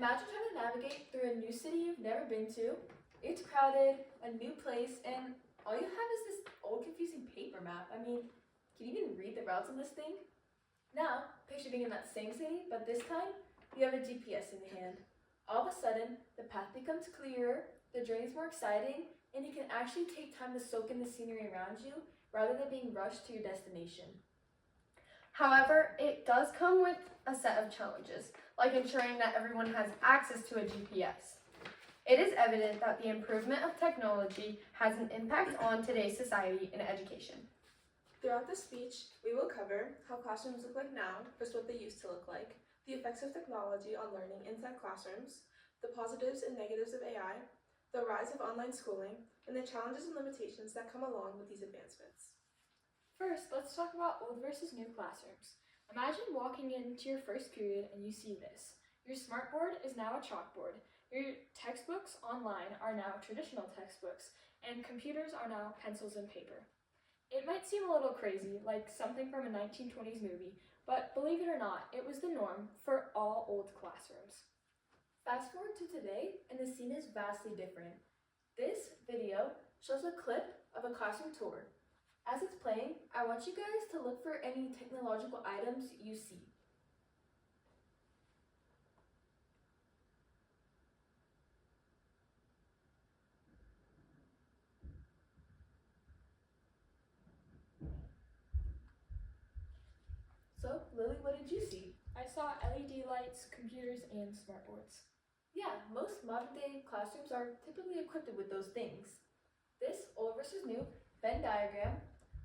Imagine trying to navigate through a new city you've never been to. It's crowded, a new place, and all you have is this old confusing paper map. I mean, can you even read the routes on this thing? Now, picture being in that same city, but this time, you have a GPS in your hand. All of a sudden, the path becomes clearer, the journey's more exciting, and you can actually take time to soak in the scenery around you rather than being rushed to your destination. However, it does come with a set of challenges, like ensuring that everyone has access to a GPS. It is evident that the improvement of technology has an impact on today's society and education. Throughout this speech, we will cover how classrooms look like now versus what they used to look like, the effects of technology on learning inside classrooms, the positives and negatives of AI, the rise of online schooling, and the challenges and limitations that come along with these advancements. First, let's talk about old versus new classrooms. Imagine walking into your first period and you see this. Your smartboard is now a chalkboard. Your textbooks online are now traditional textbooks, and computers are now pencils and paper. It might seem a little crazy, like something from a 1920s movie, but believe it or not, it was the norm for all old classrooms. Fast forward to today, and the scene is vastly different. This video shows a clip of a classroom tour. As it's playing, I want you guys to look for any technological items you see. So, Lily, what did you see? I saw LED lights, computers, and smartboards. Yeah, most modern day classrooms are typically equipped with those things. This old versus new Venn diagram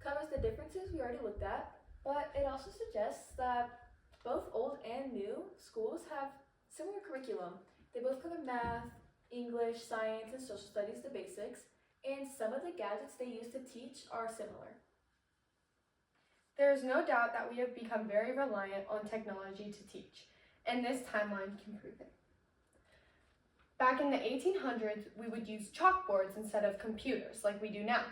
covers the differences we already looked at, but it also suggests that both old and new schools have similar curriculum. They both cover math, English, science, and social studies, the basics, and some of the gadgets they use to teach are similar. There is no doubt that we have become very reliant on technology to teach, and this timeline can prove it. Back in the 1800s, we would use chalkboards instead of computers like we do now.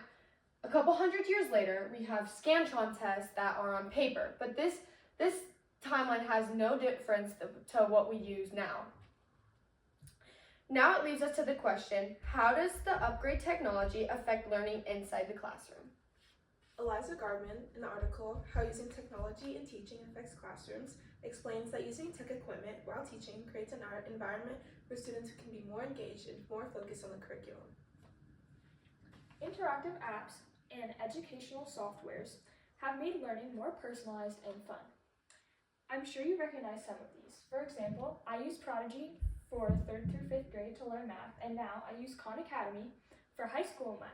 A couple hundred years later, we have Scantron tests that are on paper, but this timeline has no difference to what we use now. Now it leads us to the question, how does the upgrade technology affect learning inside the classroom? Eliza Gardman, in the article, How Using Technology in Teaching Affects Classrooms, explains that using tech equipment while teaching creates an environment where students can be more engaged and more focused on the curriculum. Interactive apps and educational softwares have made learning more personalized and fun. I'm sure you recognize some of these. For example, I use Prodigy for 3rd through 5th grade to learn math, and now I use Khan Academy for high school math.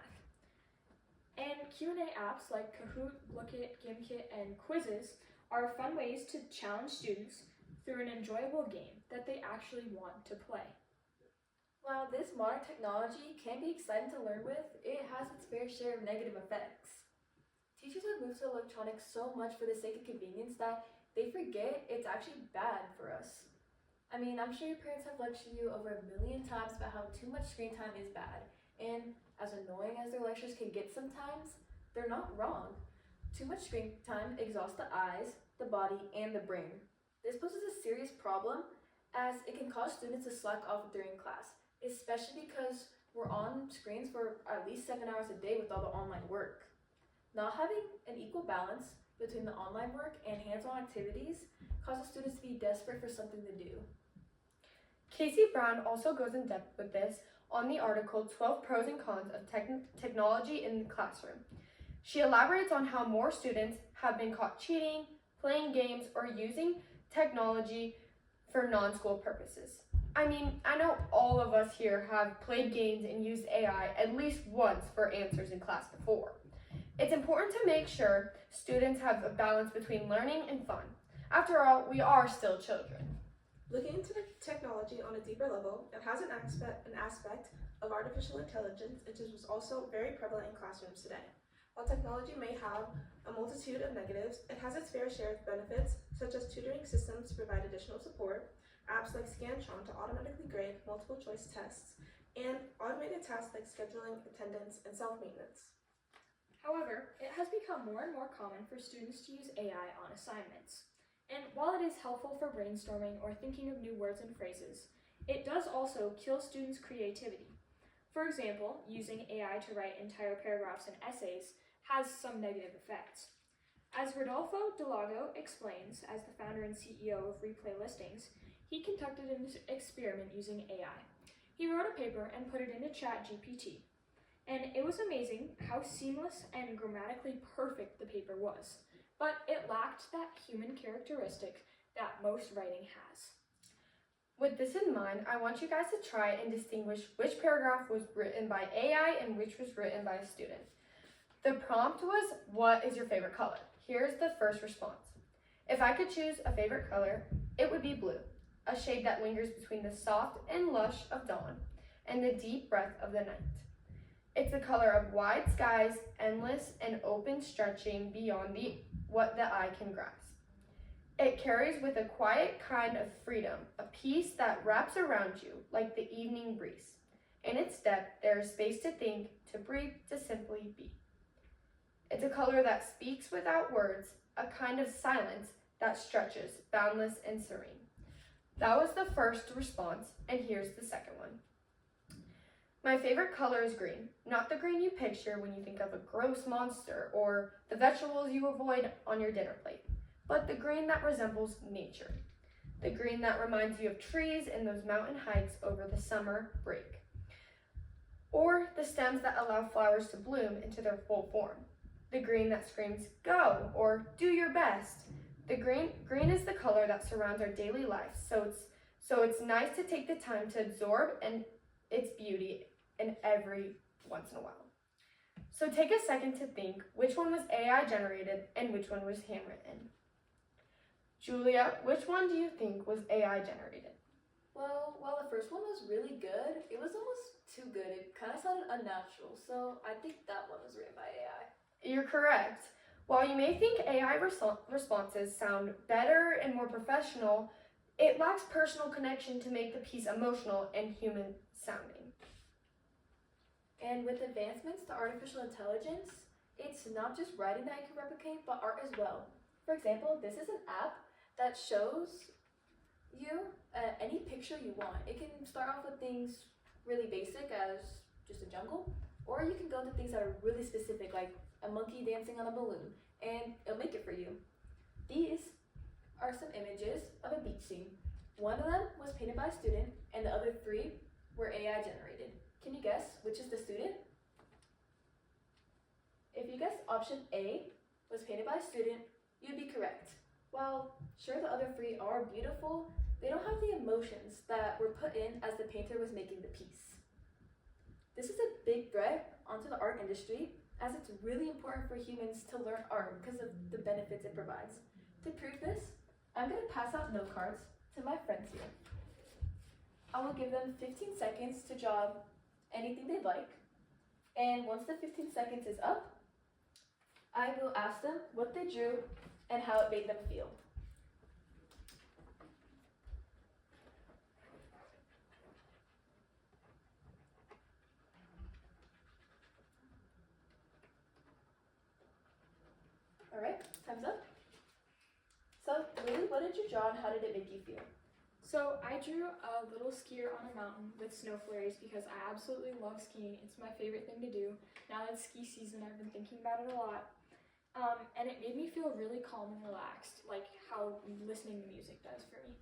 And Q&A apps like Kahoot, Lookit, Gimkit, and Quizzes are fun ways to challenge students through an enjoyable game that they actually want to play. While this modern technology can be exciting to learn with, it has its fair share of negative effects. Teachers have moved to electronics so much for the sake of convenience that they forget it's actually bad for us. I mean, I'm sure your parents have lectured you over 1 million times about how too much screen time is bad, and as annoying as their lectures can get sometimes, they're not wrong. Too much screen time exhausts the eyes, the body, and the brain. This poses a serious problem as it can cause students to slack off during class, especially because we're on screens for at least 7 hours a day with all the online work. Not having an equal balance between the online work and hands-on activities causes students to be desperate for something to do. Casey Brown also goes in depth with this on the article 12 Pros and Cons of Technology in the Classroom. She elaborates on how more students have been caught cheating, playing games, or using technology for non-school purposes. I mean, I know all of us here have played games and used AI at least once for answers in class before. It's important to make sure students have a balance between learning and fun. After all, we are still children. Looking into the technology on a deeper level, it has an aspect of artificial intelligence, which is also very prevalent in classrooms today. While technology may have a multitude of negatives, it has its fair share of benefits, such as tutoring systems to provide additional support, apps like Scantron to automatically grade multiple choice tests, and automated tasks like scheduling, attendance, and self-maintenance. However, it has become more and more common for students to use AI on assignments. And while it is helpful for brainstorming or thinking of new words and phrases, it does also kill students' creativity. For example, using AI to write entire paragraphs and essays has some negative effects. As Rodolfo Delago explains, as the founder and CEO of Replay Listings, he conducted an experiment using AI. He wrote a paper and put it into ChatGPT, and it was amazing how seamless and grammatically perfect the paper was, but it lacked that human characteristic that most writing has. With this in mind, I want you guys to try and distinguish which paragraph was written by AI and which was written by a student. The prompt was, "What is your favorite color?" Here's the first response. If I could choose a favorite color, it would be blue, a shade that lingers between the soft and lush of dawn and the deep breath of the night. It's the color of wide skies, endless and open, stretching beyond what the eye can grasp. It carries with a quiet kind of freedom, a peace that wraps around you like the evening breeze. In its depth, there is space to think, to breathe, to simply be. It's a color that speaks without words, a kind of silence that stretches, boundless and serene. That was the first response, and here's the second one. My favorite color is green, not the green you picture when you think of a gross monster or the vegetables you avoid on your dinner plate, but the green that resembles nature. The green that reminds you of trees and those mountain hikes over the summer break. Or the stems that allow flowers to bloom into their full form. The green that screams, "Go," or "Do your best." The green is the color that surrounds our daily life, so it's nice to take the time to absorb its beauty in every once in a while. So take a second to think which one was AI generated and which one was handwritten. Julia, which one do you think was AI generated? Well, while the first one was really good, it was almost too good. It kind of sounded unnatural, so I think that one was written by AI. You're correct. While you may think AI responses sound better and more professional, it lacks personal connection to make the piece emotional and human sounding. And with advancements to artificial intelligence, it's not just writing that it can replicate, but art as well. For example, this is an app that shows you any picture you want. It can start off with things really basic as just a jungle, or you can go to things that are really specific, like a monkey dancing on a balloon, and it'll make it for you. These are some images of a beach scene. One of them was painted by a student, and the other three were AI generated. Can you guess which is the student? If you guessed option A was painted by a student, you'd be correct. While sure the other three are beautiful, they don't have the emotions that were put in as the painter was making the piece. This is a big threat onto the art industry, as it's really important for humans to learn art because of the benefits it provides. To prove this, I'm going to pass out note cards to my friends here. I will give them 15 seconds to draw anything they'd like, and once the 15 seconds is up, I will ask them what they drew and how it made them feel. All right, time's up. So, Lily, what did you draw and how did it make you feel? So I drew a little skier on a mountain with snow flurries because I absolutely love skiing. It's my favorite thing to do. Now that it's ski season, I've been thinking about it a lot. And it made me feel really calm and relaxed, like how listening to music does for me.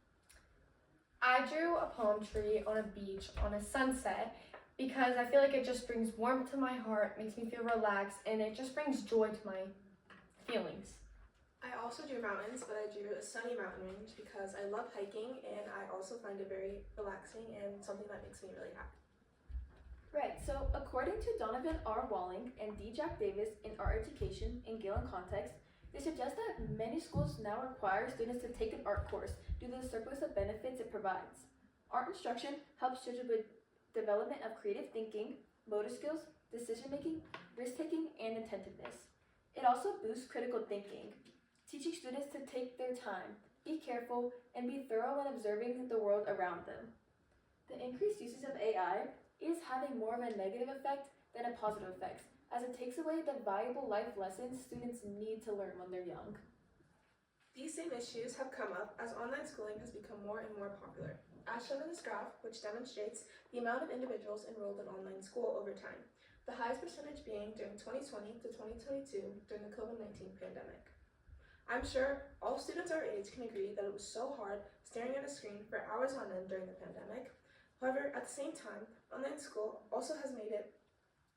I drew a palm tree on a beach on a sunset because I feel like it just brings warmth to my heart, makes me feel relaxed, and it just brings joy to my feelings. I also drew mountains, but I drew a sunny mountain range because I love hiking and I also find it very relaxing and something that makes me really happy. Right, so according to Donovan R. Walling and D. Jack Davis in Art Education in Galen Context, they suggest that many schools now require students to take an art course due to the surplus of benefits it provides. Art instruction helps children with development of creative thinking, motor skills, decision-making, risk-taking, and attentiveness. It also boosts critical thinking, teaching students to take their time, be careful, and be thorough when observing the world around them. The increased uses of AI is having more of a negative effect than a positive effect, as it takes away the valuable life lessons students need to learn when they're young. These same issues have come up as online schooling has become more and more popular. as shown in this graph, which demonstrates the amount of individuals enrolled in online school over time, the highest percentage being during 2020 to 2022 during the COVID-19 pandemic. I'm sure all students our age can agree that it was so hard staring at a screen for hours on end during the pandemic. However, at the same time, online school also has made it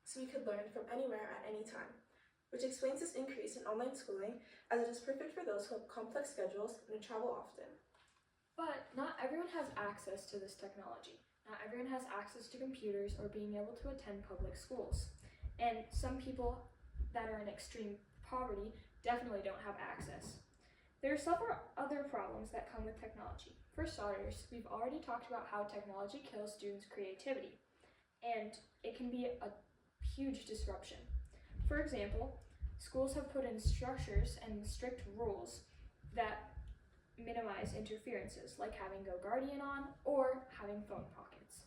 so we could learn from anywhere at any time, which explains this increase in online schooling, as it is perfect for those who have complex schedules and travel often. But not everyone has access to this technology. Not everyone has access to computers or being able to attend public schools. And some people that are in extreme poverty definitely don't have access. There are several other problems that come with technology. For starters, we've already talked about how technology kills students' creativity, and it can be a huge disruption. For example, schools have put in structures and strict rules that minimize interferences, like having GoGuardian on or having phone pockets.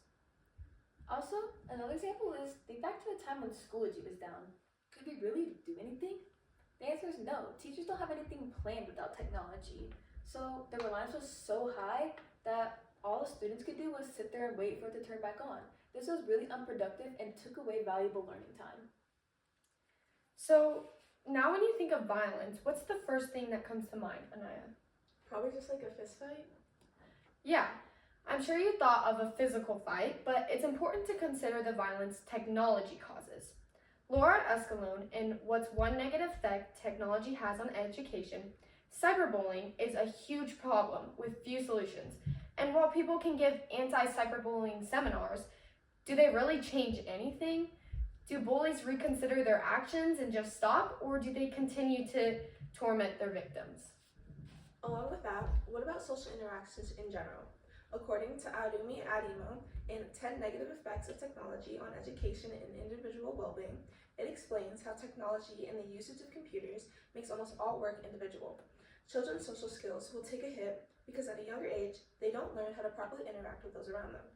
Also, another example is think back to the time when Schoology was down. Could we really do anything? The answer is no. Teachers don't have anything planned without technology. So the reliance was so high that all the students could do was sit there and wait for it to turn back on. This was really unproductive and took away valuable learning time. So now when you think of violence, what's the first thing that comes to mind, Anaya? Probably just like a fist fight. Yeah, I'm sure you thought of a physical fight, but it's important to consider the violence technology causes. Laura Escalone, in What's One Negative Effect Technology Has on Education, cyberbullying is a huge problem with few solutions. And while people can give anti-cyberbullying seminars, do they really change anything? Do bullies reconsider their actions and just stop, or do they continue to torment their victims? Along with that, what about social interactions in general? According to Arumi Adimo in 10 Negative Effects of Technology on Education and Individual Well-Being, it explains how technology and the usage of computers makes almost all work individual. Children's social skills will take a hit because at a younger age, they don't learn how to properly interact with those around them.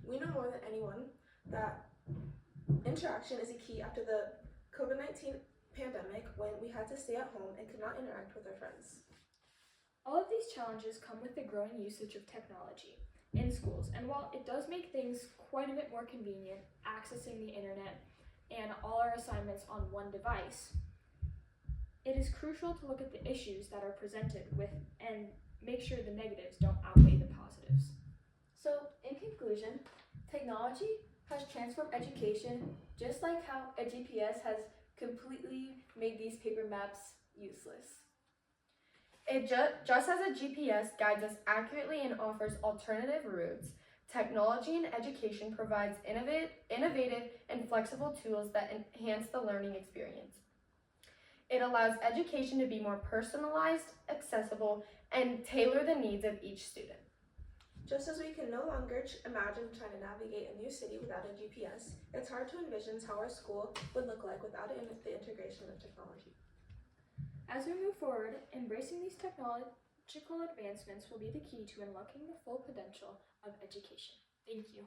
We know more than anyone that interaction is a key after the COVID-19 pandemic, when we had to stay at home and could not interact with our friends. All of these challenges come with the growing usage of technology in schools, and while it does make things quite a bit more convenient, accessing the internet and all our assignments on one device, it is crucial to look at the issues that are presented with and make sure the negatives don't outweigh the positives. So, in conclusion, technology has transformed education just like how a GPS has completely made these paper maps useless. It just as a GPS guides us accurately and offers alternative routes, technology in education provides innovative and flexible tools that enhance the learning experience. It allows education to be more personalized, accessible, and tailor the needs of each student. Just as we can no longer imagine trying to navigate a new city without a GPS, it's hard to envision how our school would look like without the integration of technology. As we move forward, embracing these technological advancements will be the key to unlocking the full potential of education. Thank you.